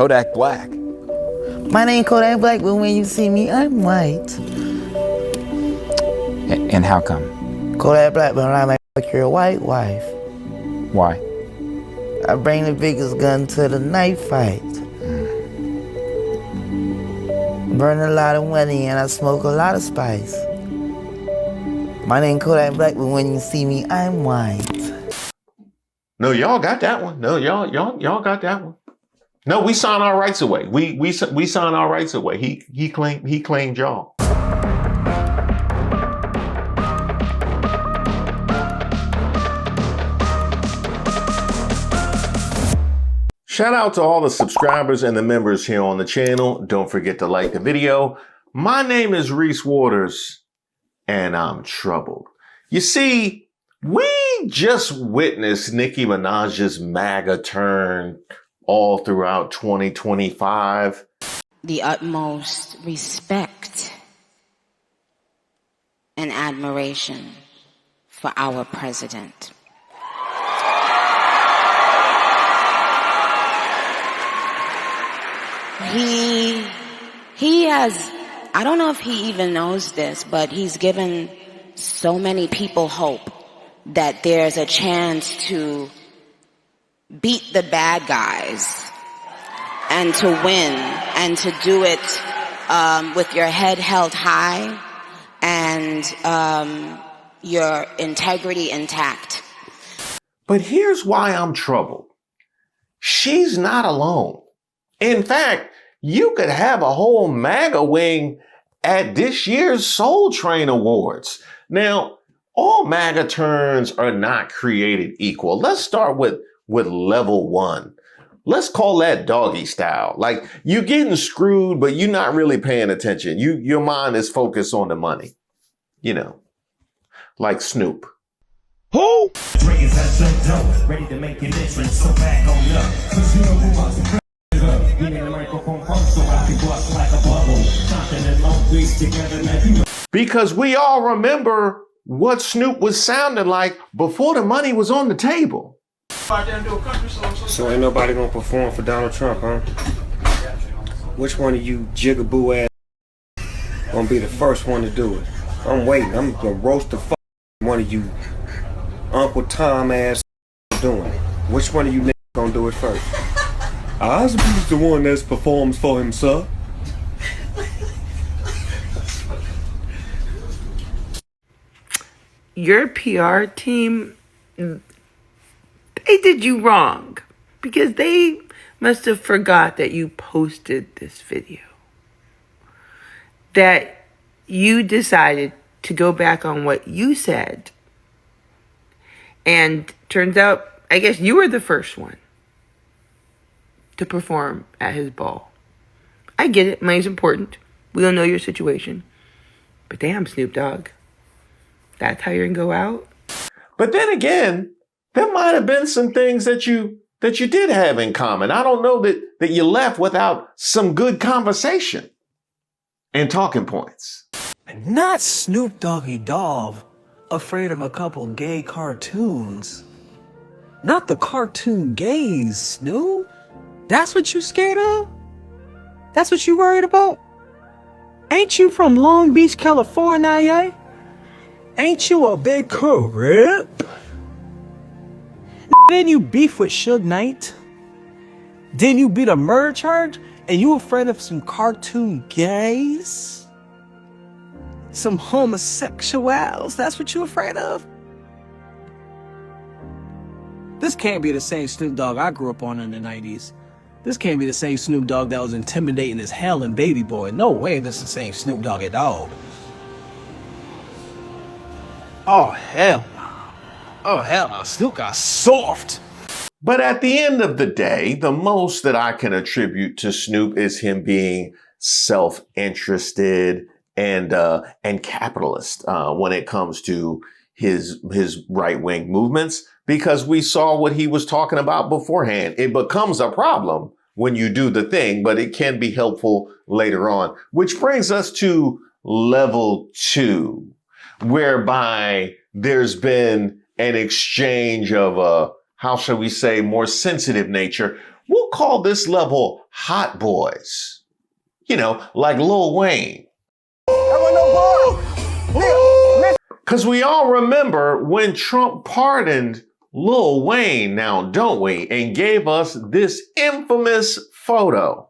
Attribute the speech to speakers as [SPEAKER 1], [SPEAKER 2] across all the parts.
[SPEAKER 1] Kodak Black.
[SPEAKER 2] My name Kodak Black, but when you see me, I'm white.
[SPEAKER 1] And how come?
[SPEAKER 2] Kodak Black, but I'm like your white wife.
[SPEAKER 1] Why?
[SPEAKER 2] I bring the biggest gun to the knife fight. Burn a lot of money and I smoke a lot of spice. My name Kodak Black, but when you see me, I'm white.
[SPEAKER 3] No, y'all got that one. No, y'all got that one. No, we signed our rights away. We signed our rights away. He claimed y'all. Shout out to all the subscribers and the members here on the channel. Don't forget to like the video. My name is Reese Waters, and I'm troubled. You see, we just witnessed Nicki Minaj's MAGA turn all throughout 2025.
[SPEAKER 4] The utmost respect and admiration for our president. He has, I don't know if he even knows this, but he's given so many people hope that there's a chance to beat the bad guys and to win and to do it with your head held high and your integrity intact.
[SPEAKER 3] But here's why I'm troubled. She's not alone. In fact, you could have a whole MAGA wing at this year's Soul Train Awards. Now, all MAGA turns are not created equal. Let's start with level one. Let's call that doggy style. Like, you're getting screwed, but you're not really paying attention. Your mind is focused on the money. You know, like Snoop.
[SPEAKER 5] Who? Ready to make an entrance, so back on up. Cause you know who wants
[SPEAKER 3] because we all remember what Snoop was sounding like before the money was on the table.
[SPEAKER 6] So ain't nobody gonna perform for Donald Trump, huh? Which one of you jigaboo ass gonna be the first one to do it? I'm waiting. I'm gonna roast the one of you Uncle Tom ass doing it. Which one of you niggas gonna do it first? Osby's the one that performs for himself.
[SPEAKER 7] Your PR team, they did you wrong because they must have forgot that you posted this video. That you decided to go back on what you said. And turns out, I guess you were the first one to perform at his ball. I get it. Money's important. We all know your situation. But damn, Snoop Dogg. That's how you're going to go out?
[SPEAKER 3] But then again, there might have been some things that you did have in common. I don't know that you left without some good conversation and talking points.
[SPEAKER 8] Not Snoop Doggy Dogg, afraid of a couple gay cartoons. Not the cartoon gays, Snoop. That's what you scared of? That's what you worried about? Ain't you from Long Beach, California? Ain't you a big crip? Then you beef with Suge Knight? Then you beat a murder charge? And you afraid of some cartoon gays? Some homosexuals? That's what you afraid of? This can't be the same Snoop Dogg I grew up on in the 90s. This can't be the same Snoop Dogg that was intimidating as hell in Baby Boy. No way this is the same Snoop Dogg at all. Oh, hell no. Oh, hell no. Snoop got soft.
[SPEAKER 3] But at the end of the day, the most that I can attribute to Snoop is him being self-interested and capitalist when it comes to his right-wing movements, because we saw what he was talking about beforehand. It becomes a problem when you do the thing, but it can be helpful later on, which brings us to level 2, whereby there's been an exchange of a, how shall we say, more sensitive nature. We'll call this level hot boys. You know, like Lil Wayne. Because we all remember when Trump pardoned Lil Wayne, now don't we, and gave us this infamous photo.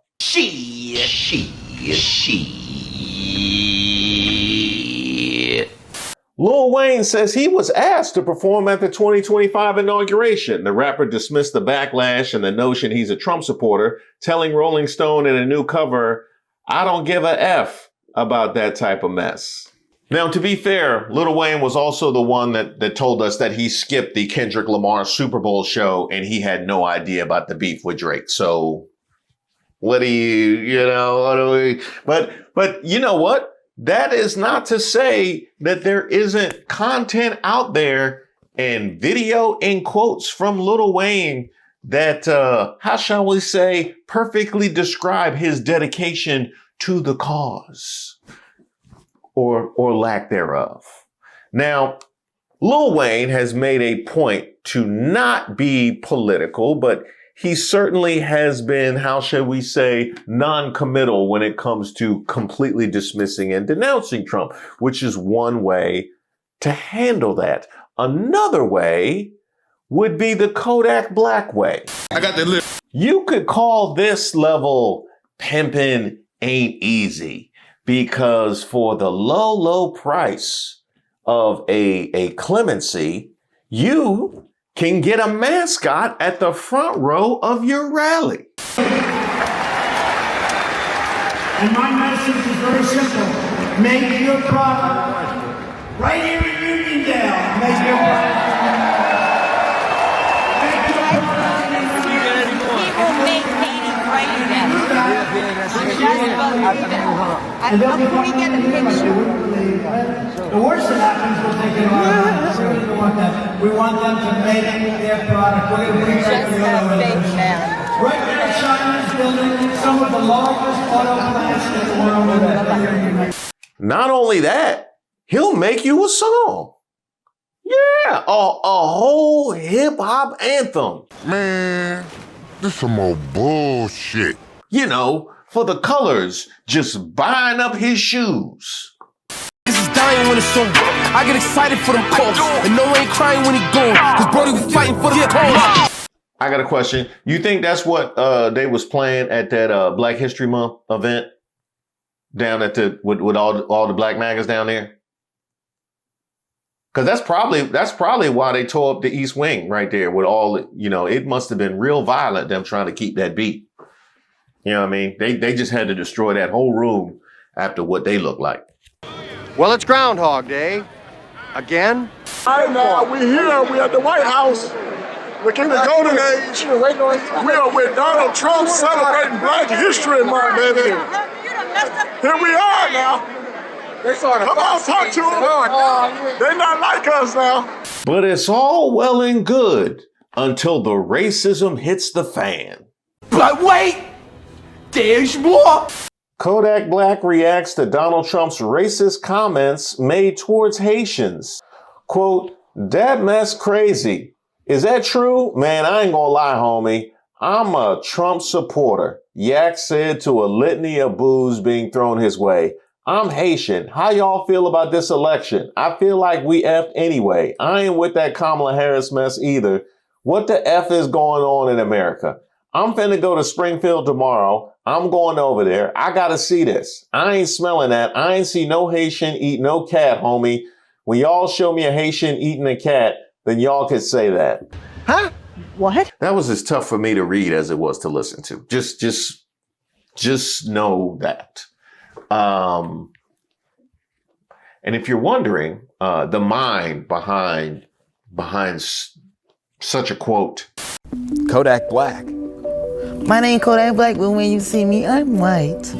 [SPEAKER 3] Lil Wayne says he was asked to perform at the 2025 inauguration. The rapper dismissed the backlash and the notion he's a Trump supporter, telling Rolling Stone in a new cover, "I don't give a F about that type of mess." Now, to be fair, Lil Wayne was also the one that told us that he skipped the Kendrick Lamar Super Bowl show and he had no idea about the beef with Drake. So but you know what? That is not to say that there isn't content out there and video and quotes from Lil Wayne that, how shall we say, perfectly describe his dedication to the cause. Or lack thereof. Now, Lil Wayne has made a point to not be political, but he certainly has been, how shall we say, non-committal when it comes to completely dismissing and denouncing Trump, which is one way to handle that. Another way would be the Kodak Black way.
[SPEAKER 9] I got the list.
[SPEAKER 3] You could call this level pimping ain't easy. Because for the low, low price of a clemency, you can get a mascot at the front row of your rally.
[SPEAKER 5] And my message is very simple. Make your product right here in Uniondale. Make your product.
[SPEAKER 4] People make Haiti great again.
[SPEAKER 5] And then we get a picture. The worst that happens, we'll take it on. We don't want that. We want them to make their product. We're going to bring right now, China's building some of the largest auto plants in the world.
[SPEAKER 3] Not only that, he'll make you a song. Yeah, a whole hip hop anthem.
[SPEAKER 9] Man, this some old bullshit.
[SPEAKER 3] You know, for the colors, just buying up his shoes.
[SPEAKER 10] This is dying when it's over. I get excited for them calls. And no one ain't crying when he gone. Cause Brody was fighting for the cause.
[SPEAKER 3] I got a question. You think that's what they was playing at that Black History Month event down at with all the Black Magas down there? Because that's probably why they tore up the East Wing right there with all, it must have been real violent, them trying to keep that beat. You know what I mean? They just had to destroy that whole room after what they look like.
[SPEAKER 11] Well, it's Groundhog Day. Again?
[SPEAKER 12] Right now, we're here. We're at the White House. We're in the golden age. We are with Donald Trump celebrating Black History Month, baby. Here we are now. Come on, talk to them. They're not like us now.
[SPEAKER 3] But it's all well and good until the racism hits the fan.
[SPEAKER 10] But wait! There's more!
[SPEAKER 3] Kodak Black reacts to Donald Trump's racist comments made towards Haitians. Quote, "That mess crazy. Is that true? Man, I ain't gonna lie, homie. I'm a Trump supporter," Yak said to a litany of boos being thrown his way. "I'm Haitian. How y'all feel about this election? I feel like we effed anyway. I ain't with that Kamala Harris mess either. What the F is going on in America? I'm finna go to Springfield tomorrow. I'm going over there. I gotta see this. I ain't smelling that. I ain't see no Haitian eat no cat, homie. When y'all show me a Haitian eating a cat, then y'all could say that."
[SPEAKER 11] Huh? What?
[SPEAKER 3] That was as tough for me to read as it was to listen to. Just know that. And if you're wondering, the mind behind such a quote.
[SPEAKER 1] Kodak Black.
[SPEAKER 2] My name Kodak Black, but when you see me, I'm white.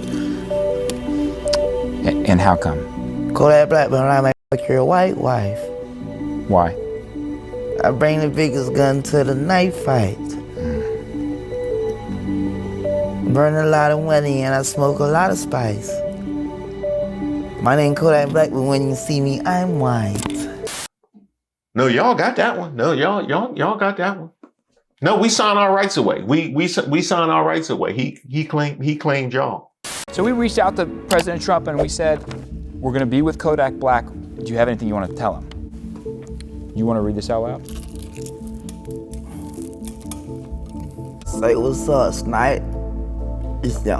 [SPEAKER 1] And how come?
[SPEAKER 2] Kodak Black, but I might fuck your white wife.
[SPEAKER 1] Why?
[SPEAKER 2] I bring the biggest gun to the knife fight. Burn a lot of money and I smoke a lot of spice. My name Kodak Black, but when you see me, I'm white.
[SPEAKER 3] No, y'all got that one. No, y'all got that one. No, we signed our rights away. We signed our rights away. He claimed y'all.
[SPEAKER 1] So we reached out to President Trump and we said, we're going to be with Kodak Black. Do you have anything you want to tell him? You want to read this out loud?
[SPEAKER 2] Say what's up, Snipe. It's the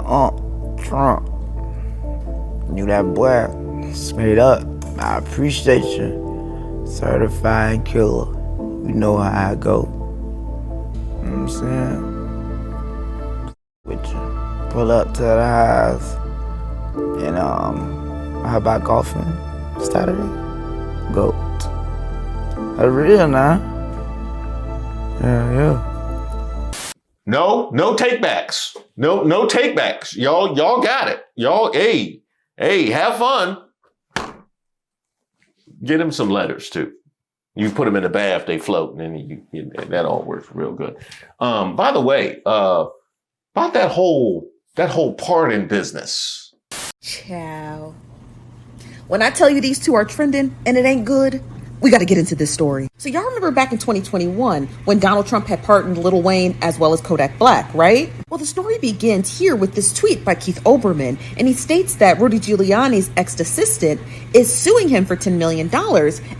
[SPEAKER 2] Trump. Knew that boy. Straight up. I appreciate you. Certified killer. You know how I go. You know what I'm saying? With you. Pull up to the house. And how about golfing Saturday? Go. That's real now. Yeah.
[SPEAKER 3] No takebacks. No takebacks. Y'all got it. Y'all, hey, have fun. Get him some letters too. You put them in the bath, they float, and then that all works real good. By the way, about that whole pardon business.
[SPEAKER 13] Ciao. When I tell you these two are trending and it ain't good, we got to get into this story. So y'all remember back in 2021 when Donald Trump had pardoned Lil Wayne as well as Kodak Black, right? Well, the story begins here with this tweet by Keith Olbermann, and he states that Rudy Giuliani's ex-assistant is suing him for $10 million,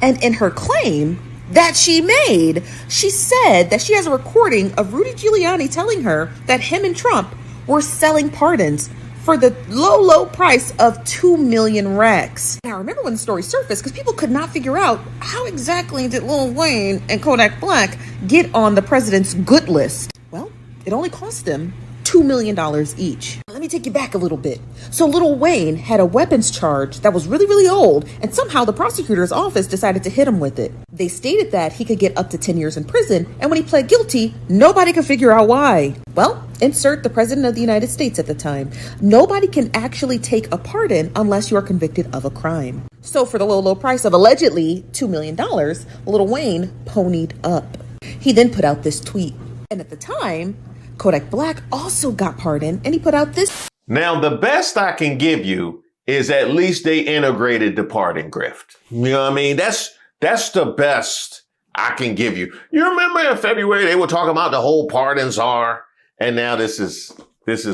[SPEAKER 13] and in her claim that she made, she said that she has a recording of Rudy Giuliani telling her that him and Trump were selling pardons for the low price of 2 million racks. Now, remember when the story surfaced, because people could not figure out how exactly did Lil Wayne and Kodak Black get on the president's good list. Well, it only cost them $2 million each. Let me take you back a little bit. So Lil Wayne had a weapons charge that was really, really old, and somehow the prosecutor's office decided to hit him with it. They stated that he could get up to 10 years in prison, and when he pled guilty, nobody could figure out why. Well, insert the president of the United States at the time. Nobody can actually take a pardon unless you are convicted of a crime. So for the low price of allegedly $2 million, Lil Wayne ponied up. He then put out this tweet. And at the time, Kodak Black also got pardoned, and he put out this.
[SPEAKER 3] Now, the best I can give you is at least they integrated the pardon grift. You know what I mean? That's the best I can give you. You remember in February they were talking about the whole pardon czar, and now this is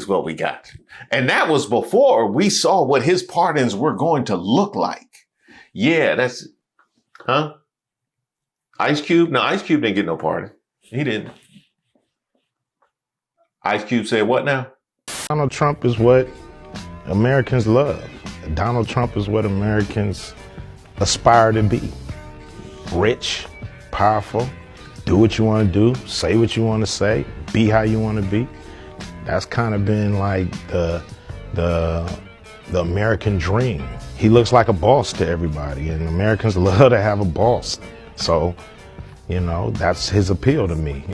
[SPEAKER 3] what we got. And that was before we saw what his pardons were going to look like. Yeah, Ice Cube? No, Ice Cube didn't get no pardon. He didn't. Ice Cube said what now?
[SPEAKER 14] Donald Trump is what Americans love. Donald Trump is what Americans aspire to be. Rich, powerful, do what you want to do, say what you want to say, be how you want to be. That's kind of been like the American dream. He looks like a boss to everybody, and Americans love to have a boss. So, that's his appeal to me.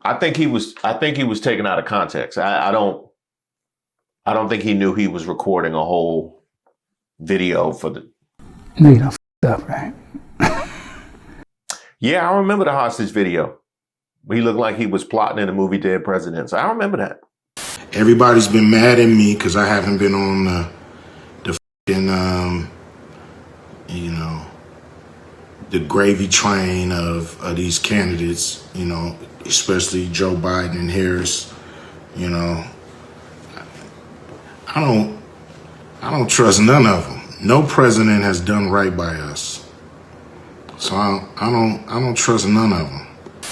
[SPEAKER 3] I think he was taken out of context. I don't think he knew he was recording a whole video for the.
[SPEAKER 15] You done f***ed up, right?
[SPEAKER 3] Yeah, I remember the hostage video. He looked like he was plotting in the movie Dead Presidents. I remember that.
[SPEAKER 9] Everybody's been mad at me because I haven't been on the fucking, the gravy train of these candidates, especially Joe Biden and Harris. I don't trust none of them. No president has done right by us. So I don't trust none of them.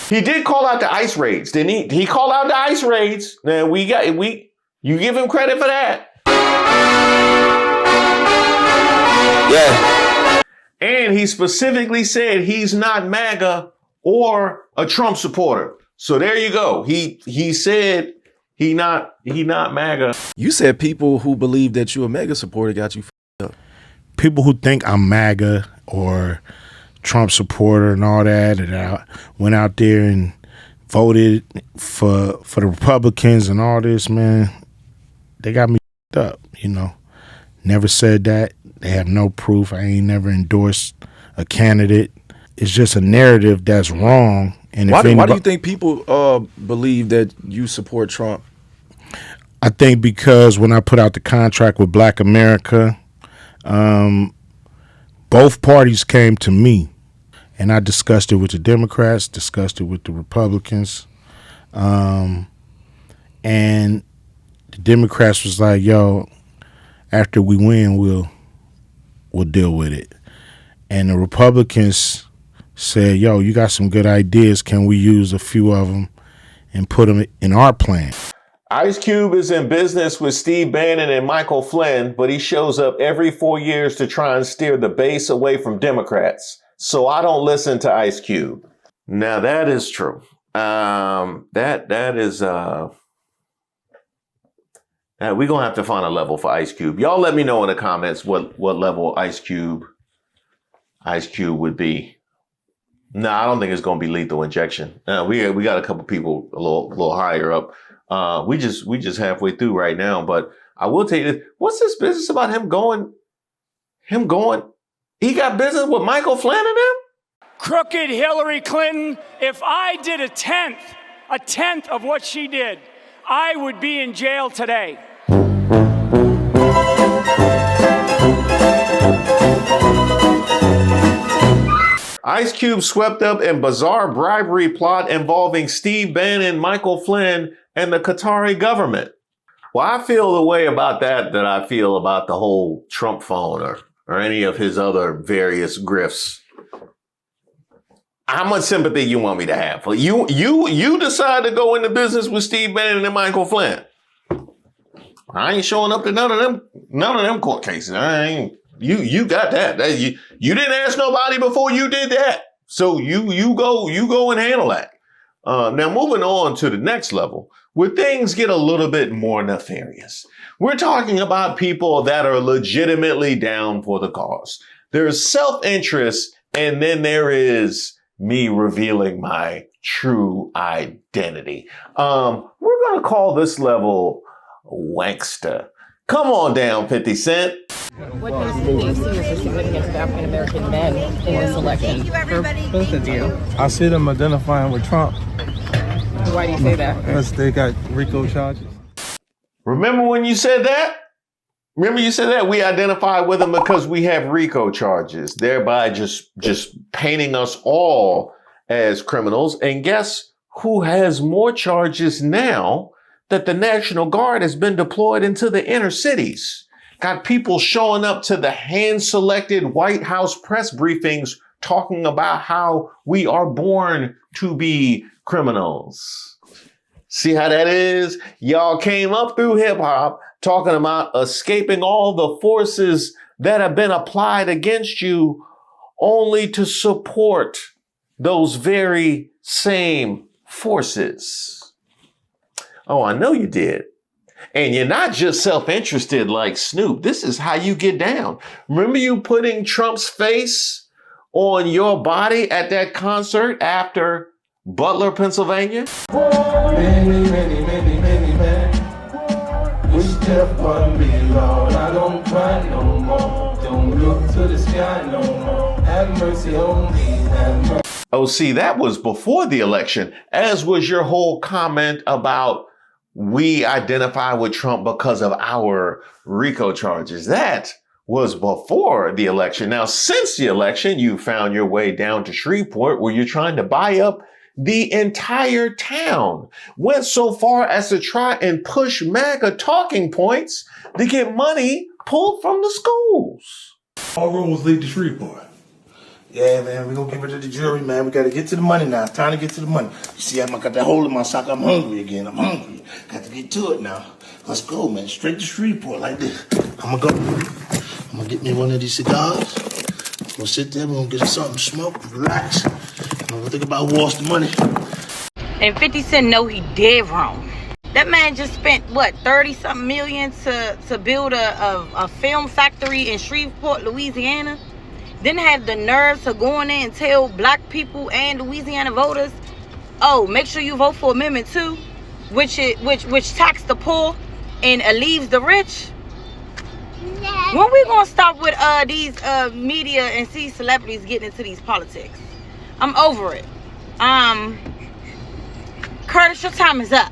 [SPEAKER 3] He did call out the ICE raids, didn't he? He called out the ICE raids. Now you give him credit for that.
[SPEAKER 2] Yeah.
[SPEAKER 3] And he specifically said he's not MAGA or a Trump supporter. So there you go. He said he not MAGA.
[SPEAKER 16] You said people who believe that you're a MAGA supporter got you f***ed up.
[SPEAKER 14] People who think I'm MAGA or Trump supporter and all that, and I went out there and voted for the Republicans and all this, man, they got me f***ed up, Never said that. They have no proof. I ain't never endorsed a candidate. It's just a narrative that's wrong. And
[SPEAKER 16] why do you think people believe that you support Trump?
[SPEAKER 14] I think because when I put out the contract with Black America, both parties came to me And I discussed it with the Democrats, discussed it with the Republicans. And the Democrats was like, yo, after we win, we'll deal with it. And the Republicans said, yo, you got some good ideas. Can we use a few of them and put them in our plan?
[SPEAKER 3] Ice Cube is in business with Steve Bannon and Michael Flynn, but he shows up every 4 years to try and steer the base away from Democrats. So I don't listen to Ice Cube. Now that is true. That is we're gonna have to find a level for Ice Cube. Y'all let me know in the comments what level Ice Cube would be. No, I don't think it's gonna be lethal injection. We got a couple people a little higher up. We just halfway through right now, but I will tell you this. What's this business about him going? He got business with Michael Flynn and them?
[SPEAKER 17] Crooked Hillary Clinton, if I did a tenth of what she did, I would be in jail today.
[SPEAKER 3] Ice Cube swept up in bizarre bribery plot involving Steve Bannon, Michael Flynn, and the Qatari government. Well, I feel the way about that I feel about the whole Trump phone or any of his other various grifts. How much sympathy you want me to have? You decide to go into business with Steve Bannon and Michael Flynn. I ain't showing up to none of them court cases. You got that. You didn't ask nobody before you did that. So you go and handle that. Now moving on to the next level, where things get a little bit more nefarious. We're talking about people that are legitimately down for the cause. There's self-interest, and then there is me revealing my true identity. We're going to call this level Wankster. Come on down, 50 Cent.
[SPEAKER 18] What do you see as the significance of African American men in this election? For both of you.
[SPEAKER 19] I see them identifying with Trump.
[SPEAKER 18] Why do you say that?
[SPEAKER 19] Because they got RICO charges.
[SPEAKER 3] Remember when you said that? We identify with them because we have RICO charges, thereby just painting us all as criminals. And guess who has more charges now that the National Guard has been deployed into the inner cities? Got people showing up to the hand-selected White House press briefings talking about how we are born to be criminals. See how that is? Y'all came up through hip-hop talking about escaping all the forces that have been applied against you, only to support those very same forces. Oh, I know you did. And you're not just self-interested like Snoop. This is how you get down. Remember you putting Trump's face on your body at that concert after Butler, Pennsylvania?
[SPEAKER 10] Many, man. Wish death upon me, Lord. I don't cry no more. Don't look to the sky no more. Have mercy on me. Have mercy.
[SPEAKER 3] Oh, see, that was before the election, as was your whole comment about we identify with Trump because of our RICO charges. That was before the election. Now, since the election, you found your way down to Shreveport where you're trying to buy up the entire town. Went so far as to try and push MAGA talking points to get money pulled from the schools.
[SPEAKER 20] All roads lead to Shreveport. Yeah, man, we're gonna give it to the jury, man. We gotta get to the money now. It's time to get to the money. You see, I got that hole in my sock. I'm hungry again. Got to get to it now. Let's go, man. Straight to Shreveport like this. I'm gonna get me one of these cigars. I'm gonna sit there. We're gonna get something to smoke, relax. I'm gonna think about who lost the money.
[SPEAKER 21] And 50 Cent know he dead wrong. That man just spent, what, 30-something million to build a film factory in Shreveport, Louisiana? Didn't have the nerve to go in there and tell black people and Louisiana voters, oh, make sure you vote for Amendment 2, which tax the poor and leaves the rich. When we gonna stop with these media and see celebrities getting into these politics? I'm over it. Curtis, your time is up.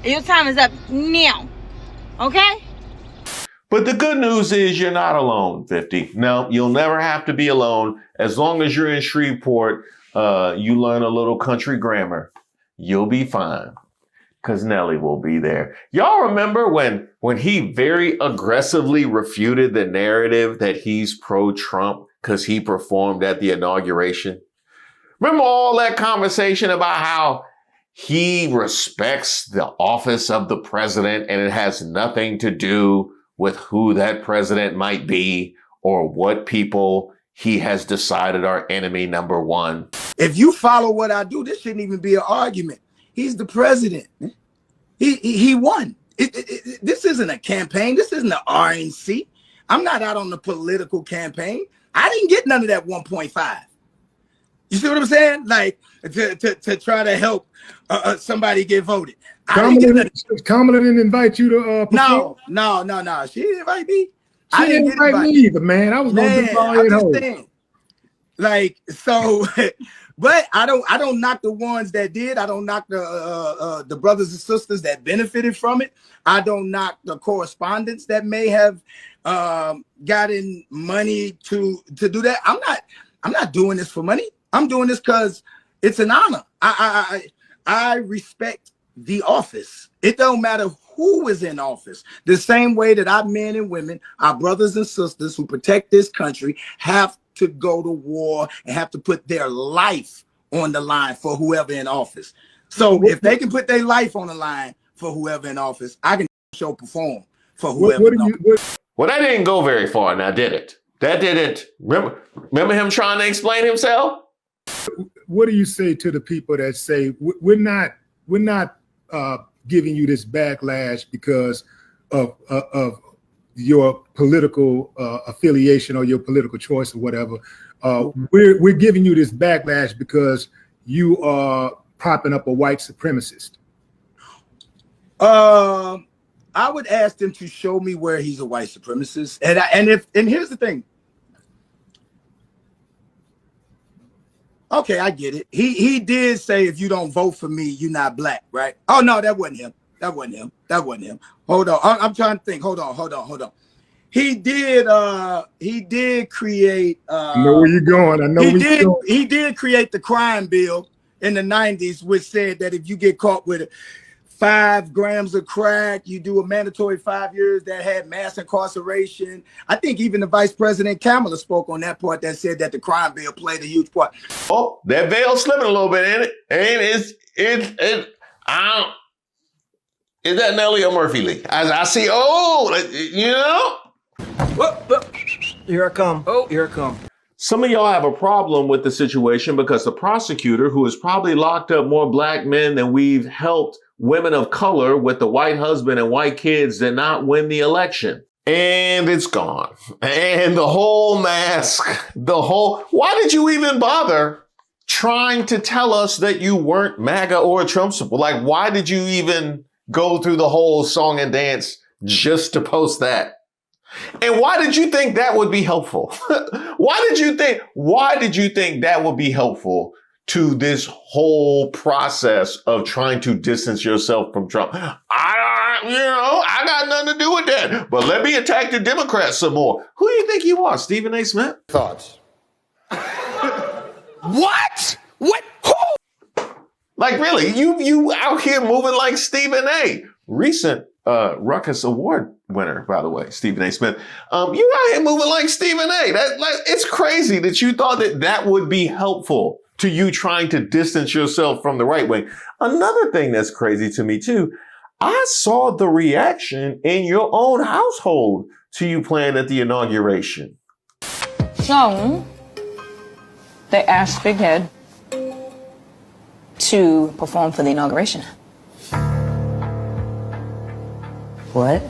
[SPEAKER 21] Your time is up now. Okay?
[SPEAKER 3] But the good news is you're not alone, 50. No, you'll never have to be alone. As long as you're in Shreveport, you learn a little country grammar, you'll be fine. Because Nelly will be there. Y'all remember when he very aggressively refuted the narrative that he's pro-Trump because he performed at the inauguration? Remember all that conversation about how he respects the office of the president and it has nothing to do with who that president might be or what people he has decided are enemy number one.
[SPEAKER 6] If you follow what I do, this shouldn't even be an argument. He's the president. He won. This isn't a campaign. This isn't an RNC. I'm not out on the political campaign. I didn't get none of that 1.5. You see what I'm saying? Like to try to help somebody get voted.
[SPEAKER 14] Kamala didn't invite you to perform?
[SPEAKER 6] No. She didn't invite me.
[SPEAKER 14] She didn't invite me either, man. I was going to do all at home.
[SPEAKER 6] Like, so, but I don't knock the ones that did. I don't knock the brothers and sisters that benefited from it. I don't knock the correspondents that may have gotten money to do that. I'm not doing this for money. I'm doing this because it's an honor. I respect the office. It don't matter who is in office. The same way that our men and women, our brothers and sisters who protect this country have to go to war and have to put their life on the line for whoever in office. So if they can put their life on the line for whoever in office, I can show perform for whoever.
[SPEAKER 3] Well, that didn't go very far now, did it? That didn't. Remember him trying to explain himself?
[SPEAKER 14] What do you say to the people that say we're not giving you this backlash because of your political affiliation or your political choice or whatever? We're giving you this backlash because you are propping up a white supremacist.
[SPEAKER 6] I would ask them to show me where he's a white supremacist, and here's the thing. Okay, I get it. He did say if you don't vote for me, you're not black, right? Oh no, that wasn't him. That wasn't him. Hold on, I'm trying to think. Hold on. He did create.
[SPEAKER 14] I know where you're going.
[SPEAKER 6] He did create the crime bill in the 90s, which said that if you get caught with 5 grams of crack, you do a mandatory 5 years. That had mass incarceration. I think even the Vice President Kamala spoke on that part that said that the crime bill played a huge part.
[SPEAKER 3] Oh, that veil's slipping a little bit in it. And is that Nelly or Murphy Lee? I see, you know?
[SPEAKER 5] Here I come. Here I come.
[SPEAKER 3] Some of y'all have a problem with the situation because the prosecutor, who has probably locked up more black men than we've helped women of color with the white husband and white kids, did not win the election. And it's gone. And the whole mask, why did you even bother trying to tell us that you weren't MAGA or a Trump supporter? Like, why did you even go through the whole song and dance just to post that? And why did you think that would be helpful? Why did you think that would be helpful to this whole process of trying to distance yourself from Trump? I got nothing to do with that. But let me attack the Democrats some more. Who do you think you are, Stephen A. Smith?
[SPEAKER 11] Thoughts?
[SPEAKER 6] What? What? Who?
[SPEAKER 3] Like, really, you out here moving like Stephen A. Recent Ruckus Award winner, by the way, Stephen A. Smith. You out here moving like Stephen A. It's crazy that you thought that would be helpful to you trying to distance yourself from the right wing. Another thing that's crazy to me too, I saw the reaction in your own household to you playing at the inauguration.
[SPEAKER 22] So, they asked Big Head to perform for the inauguration. What?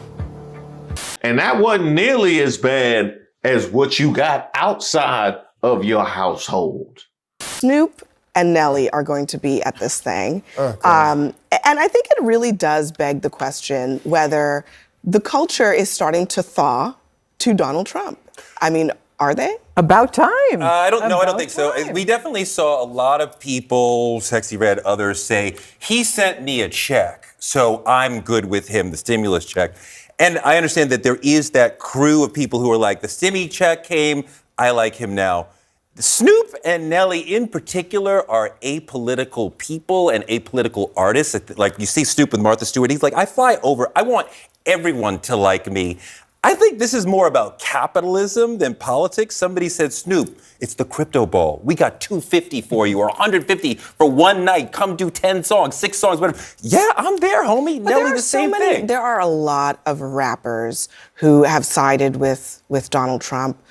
[SPEAKER 3] And that wasn't nearly as bad as what you got outside of your household.
[SPEAKER 23] Snoop and Nelly are going to be at this thing. Okay. And I think it really does beg the question whether the culture is starting to thaw to Donald Trump. I mean, Are they?
[SPEAKER 4] About time.
[SPEAKER 7] I don't think so. We definitely saw a lot of people, Sexy Red, others say, he sent me a check, so I'm good with him, the stimulus check. And I understand that there is that crew of people who are like, the stimmy check came, I like him now. Snoop and Nelly in particular are apolitical people and apolitical artists. Like you see Snoop with Martha Stewart, he's like, I fly over, I want everyone to like me. I think this is more about capitalism than politics. Somebody said, Snoop, it's the crypto ball. We got $250 for you or $150 for one night. Come do 10 songs, 6 songs, whatever. Yeah, I'm there, homie.
[SPEAKER 23] But
[SPEAKER 7] Nelly, the same thing.
[SPEAKER 23] There are a lot of rappers who have sided with Donald Trump.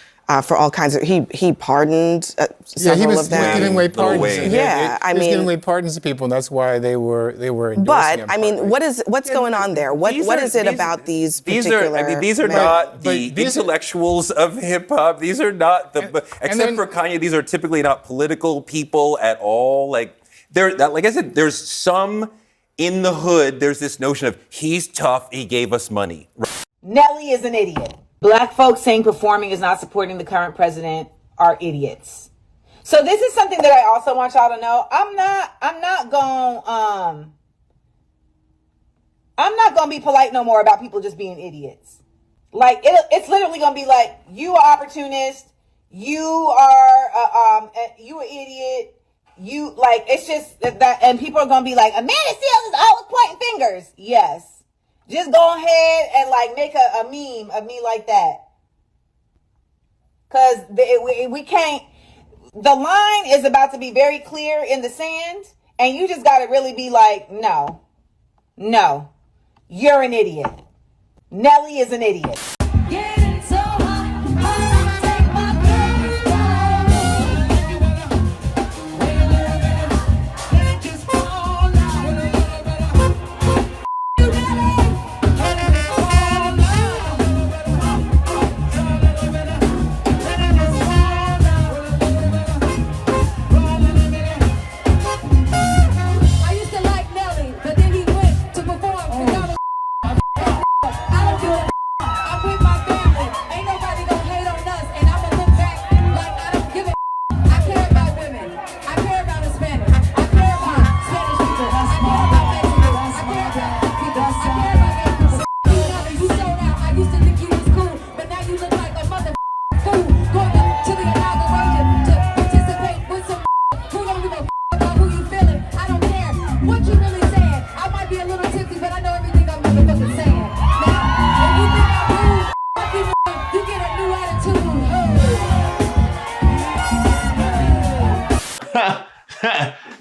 [SPEAKER 23] For all kinds of, he pardoned several of them.
[SPEAKER 8] He was giving away pardons.
[SPEAKER 23] Yeah,
[SPEAKER 8] he was giving away pardons to people, and that's why they were endorsing
[SPEAKER 23] But
[SPEAKER 8] him.
[SPEAKER 23] I mean, what's going on there? What is it about these particular?
[SPEAKER 7] These are not the intellectuals of hip hop. These are not except for Kanye. These are typically not political people at all. Like I said, there's some in the hood. There's this notion of he's tough. He gave us money.
[SPEAKER 21] Nelly is an idiot. Black folks saying performing is not supporting the current president are idiots. So this is something that I also want y'all to know. I'm not gonna be polite no more about people just being idiots. Like it's literally gonna be like, you are opportunist, you are you an idiot, you like, it's just that, and people are gonna be like, Amanda Seales is always pointing fingers. Yes. Just go ahead and like make a meme of me like that. Cause we can't, the line is about to be very clear in the sand, and you just gotta really be like, no, you're an idiot. Nelly is an idiot.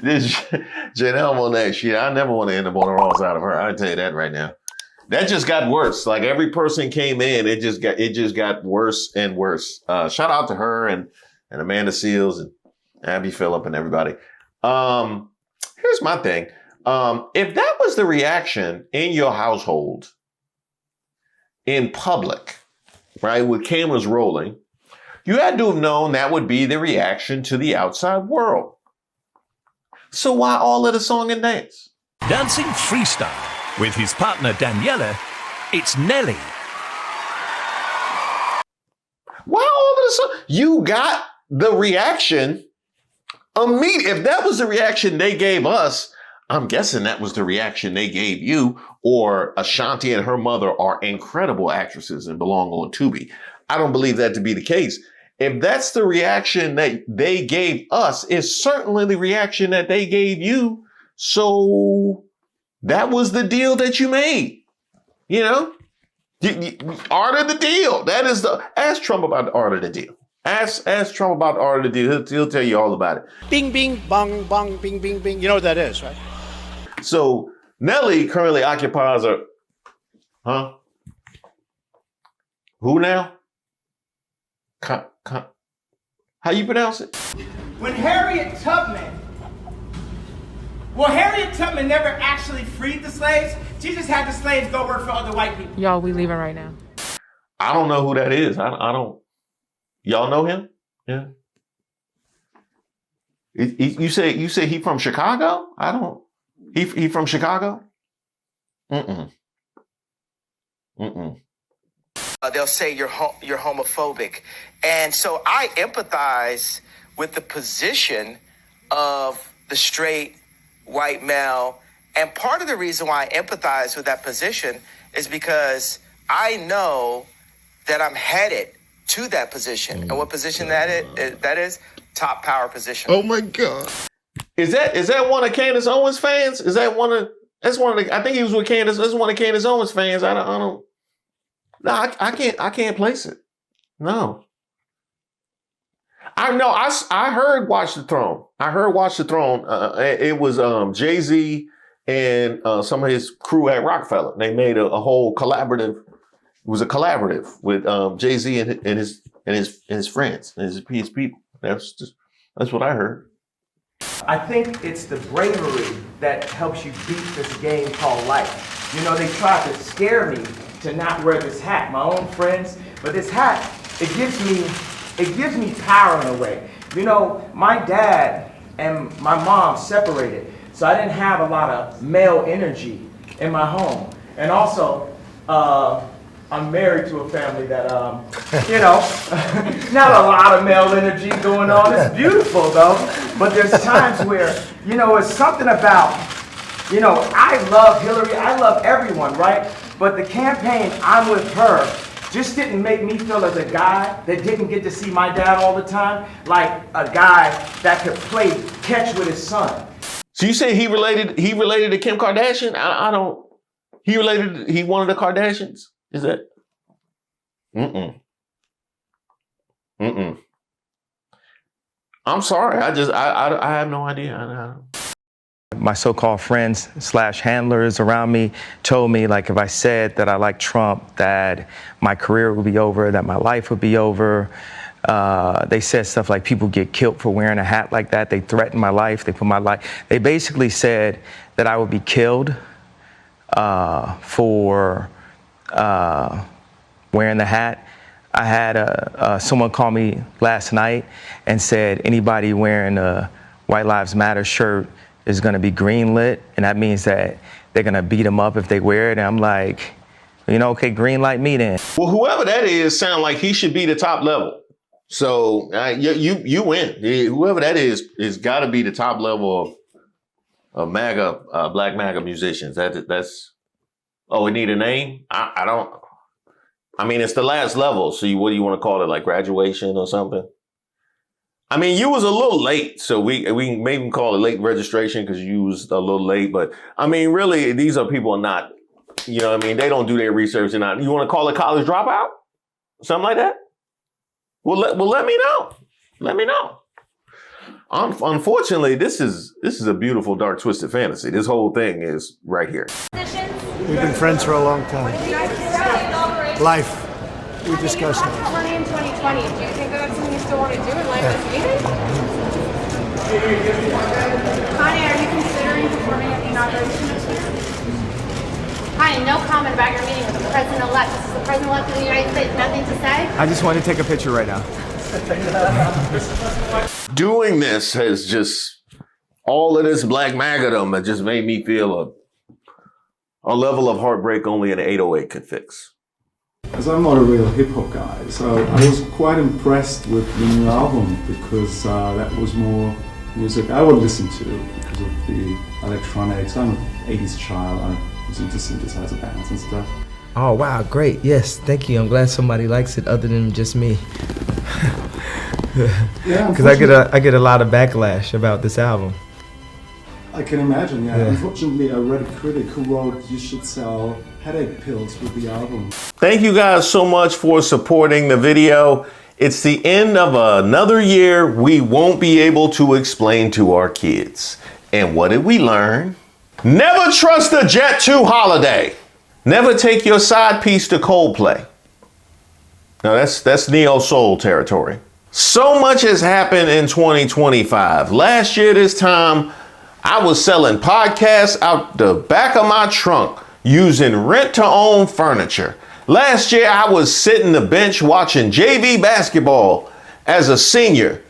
[SPEAKER 3] This Janelle Monáe shit, I never want to end up on the wrong side of her. I tell you that right now. That just got worse. Like every person came in, it just got worse and worse. Shout out to her and Amanda Seales and Abby Phillip and everybody. Here's my thing. If that was the reaction in your household, in public, right, with cameras rolling, you had to have known that would be the reaction to the outside world. So why all of the song and dance?
[SPEAKER 24] Dancing freestyle with his partner Daniela, it's Nelly.
[SPEAKER 3] Why all of the song? You got the reaction immediately. If that was the reaction they gave us, I'm guessing that was the reaction they gave you, or Ashanti and her mother are incredible actresses and belong on Tubi. I don't believe that to be the case. If that's the reaction that they gave us, it's certainly the reaction that they gave you. So that was the deal that you made. You know? Art of the deal. That is ask Trump about the art of the deal. Ask Trump about the art of the deal. He'll tell you all about it.
[SPEAKER 25] Bing, bing, bong, bong, bing, bing, bing. You know what that is, right?
[SPEAKER 3] So Nelly currently occupies who now? How you pronounce it?
[SPEAKER 5] When Harriet Tubman never actually freed the slaves. She just had the slaves go work for other white people.
[SPEAKER 18] Y'all, we leaving right now.
[SPEAKER 3] I don't know who that is. I don't. Y'all know him? Yeah. You say he from Chicago? I don't. He from Chicago?
[SPEAKER 1] they'll say you're homophobic. And so I empathize with the position of the straight white male. And part of the reason why I empathize with that position is because I know that I'm headed to that position. And what position that is? Top power position.
[SPEAKER 9] Oh my God.
[SPEAKER 3] Is that one of Candace Owens fans? Is that one of I think he was with Candace. That's one of Candace Owens fans. I can't place it. No. I heard Watch the Throne. It was Jay-Z and some of his crew at Rockefeller. They made a whole collaborative. It was a collaborative with Jay-Z and his friends, and his people. That's what I heard.
[SPEAKER 4] I think it's the bravery that helps you beat this game called life. You know, they tried to scare me to not wear this hat, my own friends, but this hat, it gives me power in a way. You know, my dad and my mom separated, so I didn't have a lot of male energy in my home. And also, I'm married to a family that, not a lot of male energy going on. It's beautiful though, but there's times where, it's something about, I love Hillary, I love everyone, right? But the campaign, I'm with her, just didn't make me feel as a guy that didn't get to see my dad all the time, like a guy that could play catch with his son.
[SPEAKER 3] So you say he related to Kim Kardashian? He one of the Kardashians? Is that? I'm sorry. I have no idea.
[SPEAKER 12] My so-called friends / handlers around me told me, like, if I said that I like Trump, that my career would be over, that my life would be over. They said stuff like people get killed for wearing a hat like that. They threatened my life. They basically said that I would be killed for wearing the hat. I had someone call me last night and said anybody wearing a White Lives Matter shirt is going to be greenlit, and that means that they're going to beat them up if they wear it. And I'm like, okay, green light me then.
[SPEAKER 3] Well, whoever that is sound like he should be the top level. So you win. Whoever that is got to be the top level of MAGA, Black MAGA musicians. That's. Oh, we need a name? I don't. I mean, it's the last level. So what do you want to call it? Like graduation or something? I mean, you was a little late, so we can maybe call it late registration because you was a little late. But I mean, really, these are people not, they don't do their research and not. You want to call it college dropout? Something like that? Well, let me know. Let me know. Unfortunately, this is a beautiful, dark, twisted fantasy. This whole thing is right here.
[SPEAKER 25] We've been friends for a long time. Life. We discussed it.
[SPEAKER 13] Running in 2020. Do you think that's something you still want to do in life as leader? Kanye, are you considering performing at the inauguration this year? Kanye, no comment about your meeting with the president-elect. This is the president-elect of the United States. Nothing to say?
[SPEAKER 12] I just want to take a picture right now.
[SPEAKER 3] Doing this has just, all of this Black Magadom has just made me feel a level of heartbreak only an 808 could fix.
[SPEAKER 15] As I'm not a real hip-hop guy, so I was quite impressed with the new album because that was more music I would listen to because of the electronics. I'm an 80s child, I was into synthesizer bands and stuff.
[SPEAKER 26] Oh wow, great, yes, thank you. I'm glad somebody likes it other than just me. Because I get a lot of backlash about this album.
[SPEAKER 15] I can imagine, yeah. Unfortunately, I read a critic who wrote, you should sell headache pills with the album.
[SPEAKER 3] Thank you guys so much for supporting the video. It's the end of another year we won't be able to explain to our kids. And what did we learn? Never trust a Jet 2 holiday. Never take your side piece to Coldplay. Now that's neo soul territory. So much has happened in 2025. Last year this time, I was selling podcasts out the back of my trunk using rent-to-own furniture. Last year, I was sitting the bench watching JV basketball as a senior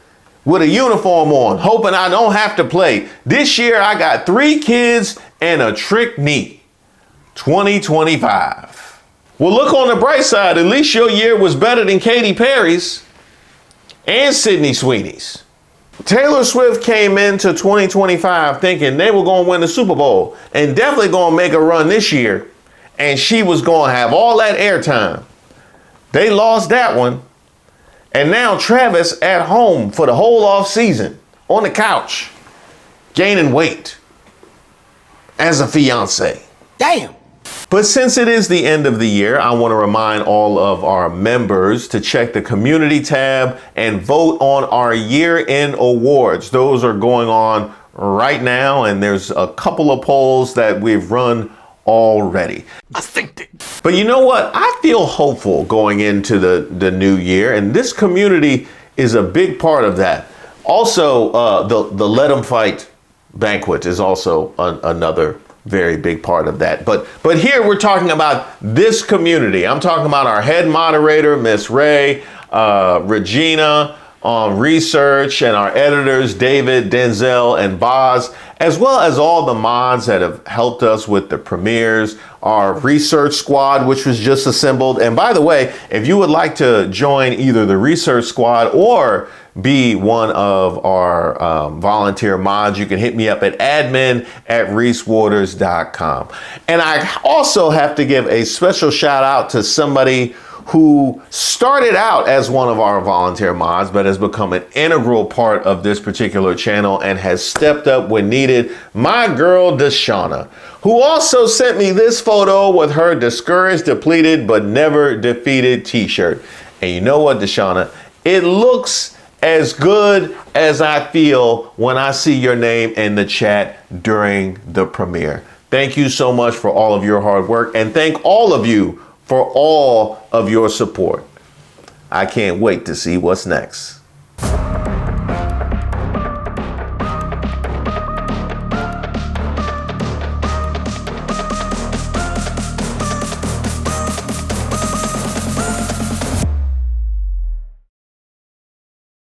[SPEAKER 3] with a uniform on, hoping I don't have to play. This year, I got 3 kids and a trick knee. 2025. Well, look on the bright side. At least your year was better than Katy Perry's and Sydney Sweeney's. Taylor Swift came into 2025 thinking they were going to win the Super Bowl and definitely going to make a run this year. And she was going to have all that airtime. They lost that one. And now Travis at home for the whole off season on the couch, gaining weight as a fiance.
[SPEAKER 6] Damn.
[SPEAKER 3] But since it is the end of the year, I want to remind all of our members to check the community tab and vote on our year-end awards. Those are going on right now, and there's a couple of polls that we've run already.
[SPEAKER 6] I think it.
[SPEAKER 3] But you know what? I feel hopeful going into the new year, and this community is a big part of that. Also, the Let 'em Fight banquet is also another very big part of that. But here we're talking about this community. I'm talking about our head moderator, Miss Ray, Regina on research, and our editors, David, Denzel, and Boz, as well as all the mods that have helped us with the premieres, our research squad, which was just assembled. And by the way, if you would like to join either the research squad or be one of our volunteer mods, you can hit me up at admin@ReeseWaters.com. And I also have to give a special shout out to somebody who started out as one of our volunteer mods, but has become an integral part of this particular channel and has stepped up when needed. My girl, Deshauna, who also sent me this photo with her discouraged, depleted, but never defeated t-shirt. And you know what, Deshauna? It looks as good as I feel when I see your name in the chat during the premiere. Thank you so much for all of your hard work, and thank all of you for all of your support. I can't wait to see what's next.